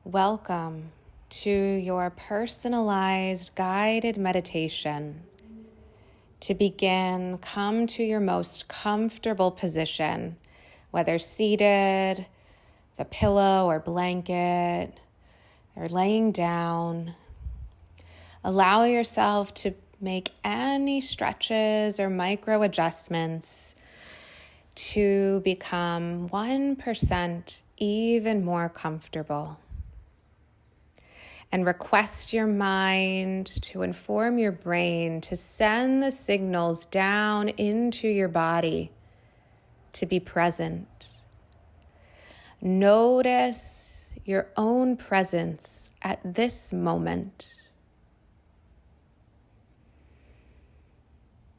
Welcome to your personalized guided meditation. To begin, come to your most comfortable position, whether seated, the pillow or blanket, or laying down. Allow yourself to make any stretches or micro adjustments to become 1% even more comfortable. And request your mind to inform your brain to send the signals down into your body to be present. Notice your own presence at this moment.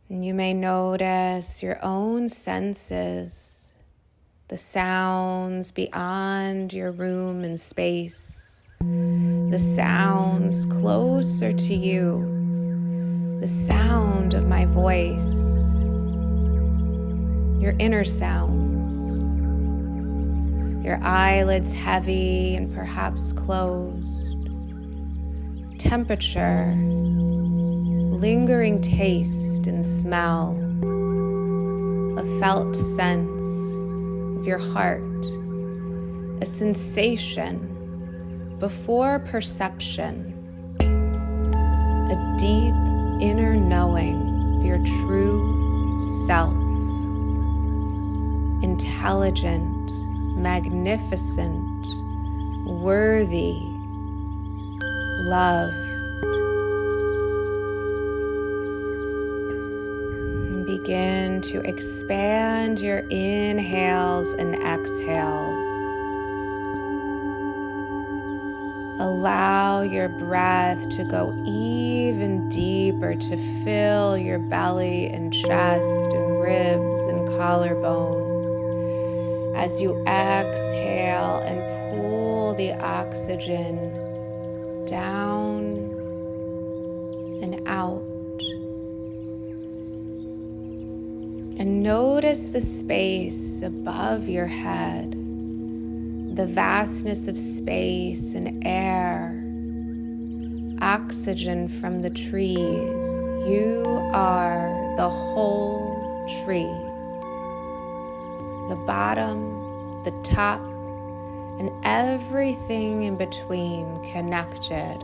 And you may notice your own senses, the sounds beyond your room and space, the sounds closer to you, the sound of my voice, your inner sounds, your eyelids heavy and perhaps closed, temperature, lingering taste and smell, a felt sense of your heart, a sensation before perception, a deep inner knowing of your true self, intelligent, magnificent, worthy, loved. And begin to expand your inhales and exhales. Allow your breath to go even deeper, to fill your belly and chest and ribs and collarbone. As you exhale and pull the oxygen down and out. And notice the space above your head, the vastness of space and air, oxygen from the trees. You are the whole tree. The bottom, the top, and everything in between connected.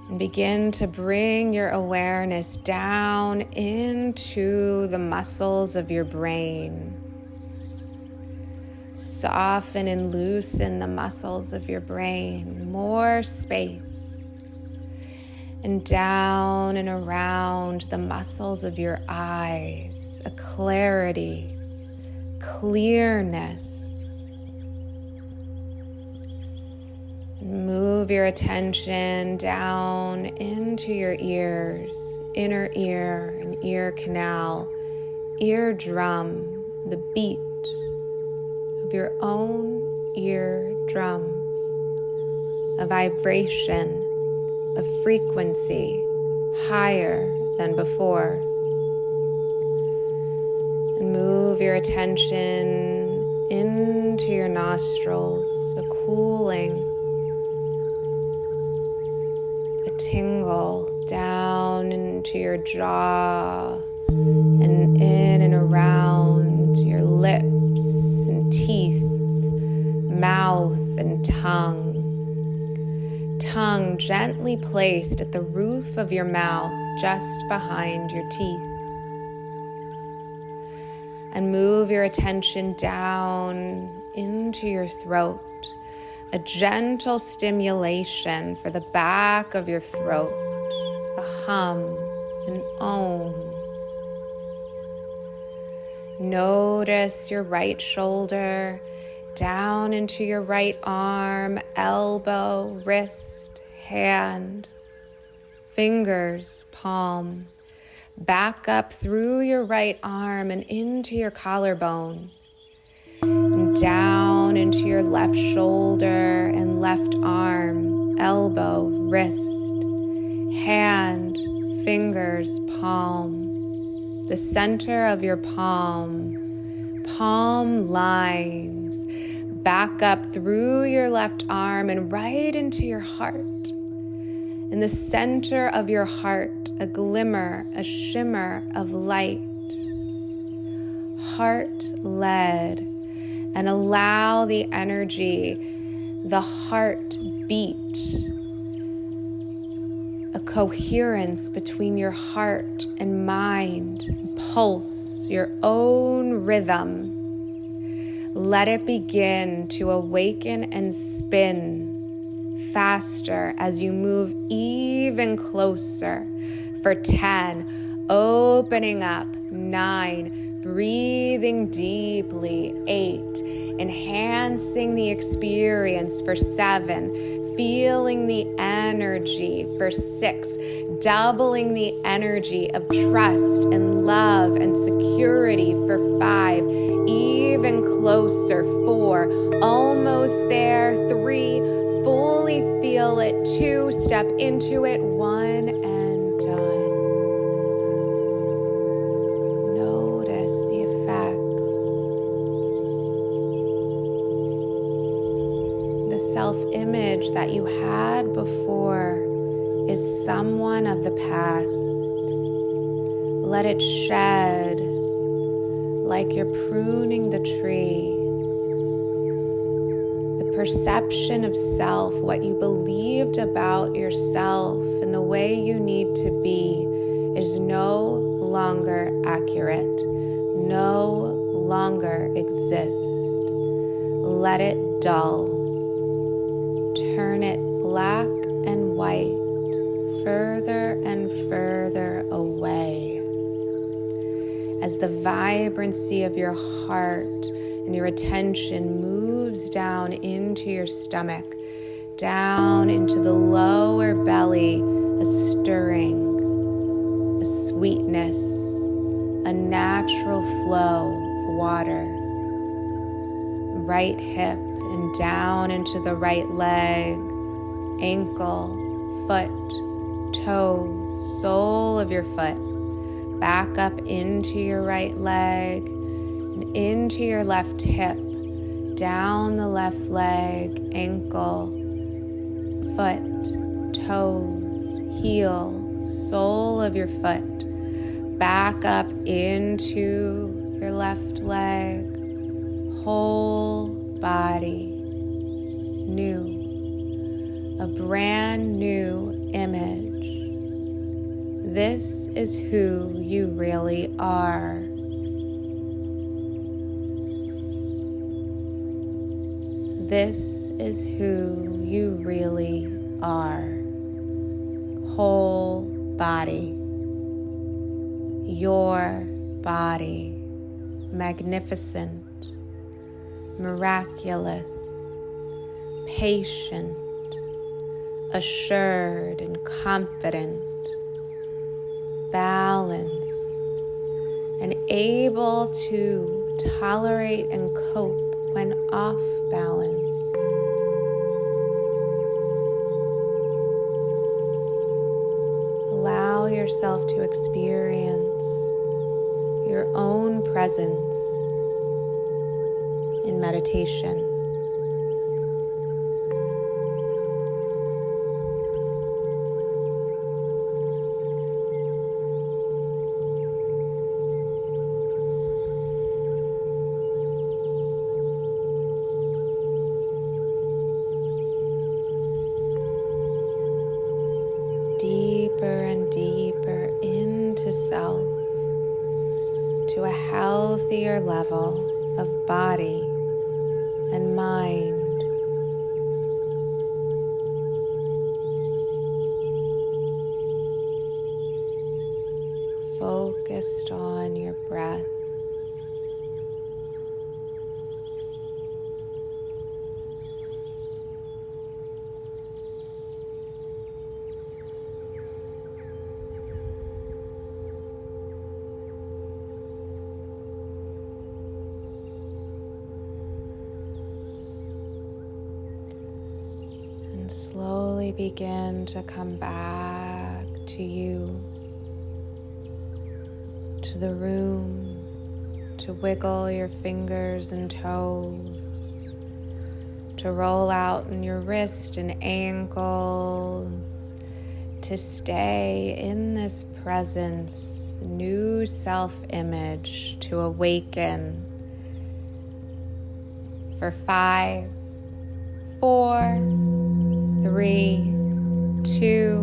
And begin to bring your awareness down into the muscles of your brain. Soften and loosen the muscles of your brain, more space. And down and around the muscles of your eyes, a clarity, clearness. Move your attention down into your ears, inner ear and ear canal, eardrum, the beat of your own eardrums, a vibration, a frequency higher than before. And move your attention into your nostrils, a cooling, a tingle down into your jaw and in and around your lips and teeth, mouth and tongue. Tongue gently placed at the roof of your mouth, just behind your teeth. And move your attention down into your throat, a gentle stimulation for the back of your throat, a hum, an om. Notice your right shoulder, down into your right arm, elbow, wrist, hand, fingers, palm, back up through your right arm and into your collarbone, and down into your left shoulder and left arm, elbow, wrist, hand, fingers, palm, the center of your palm, palm lines back up through your left arm and right into your heart. In the center of your heart, a glimmer, a shimmer of light. Heart-led, and allow the energy, the heart beat, a coherence between your heart and mind, pulse, your own rhythm. Let it begin to awaken and spin faster as you move even closer. For 10, opening up. 9, breathing deeply. 8, enhancing the experience. For 7, feeling the energy. For 6, doubling the energy of trust and love and security. For 5, even closer. 4, almost there. 3, fully feel it. 2, step into it. 1, and done. Notice the effects. The self-image that you had before is someone of the past. Let it shed like you're pruning the tree. The perception of self, what you believed about yourself and the way you need to be, is no longer accurate, no longer exist. Let it dull. Turn it black and white, further and further away. As the vibrancy of your heart and your attention moves down into your stomach, down into the lower belly, a stirring, a sweetness, a natural flow of water. Right hip and down into the right leg, ankle, foot, toe, sole of your foot. Back up into your right leg and into your left hip, down the left leg, ankle, foot, toes, heel, sole of your foot. Back up into your left leg, whole body, new, a brand new image. This is who you really are. This is who you really are. Whole body. Your body. Magnificent. Miraculous. Patient. Assured and confident. Balanced and able to tolerate and cope when off balance. Allow yourself to experience your own presence in meditation. Deeper and deeper into self, to a healthier level of body and mind. Focused on your breath. Slowly begin to come back to you, to the room, to wiggle your fingers and toes, to roll out in your wrist and ankles, to stay in this presence, new self-image to awaken for 5, 4, 3, 2,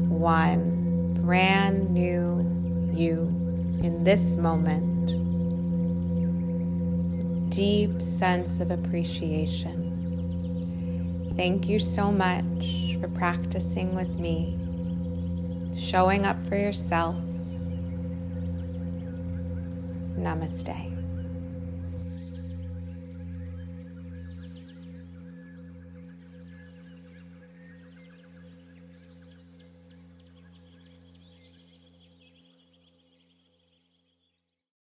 1. Brand new you in this moment. Deep sense of appreciation. Thank you so much for practicing with me, showing up for yourself. Namaste.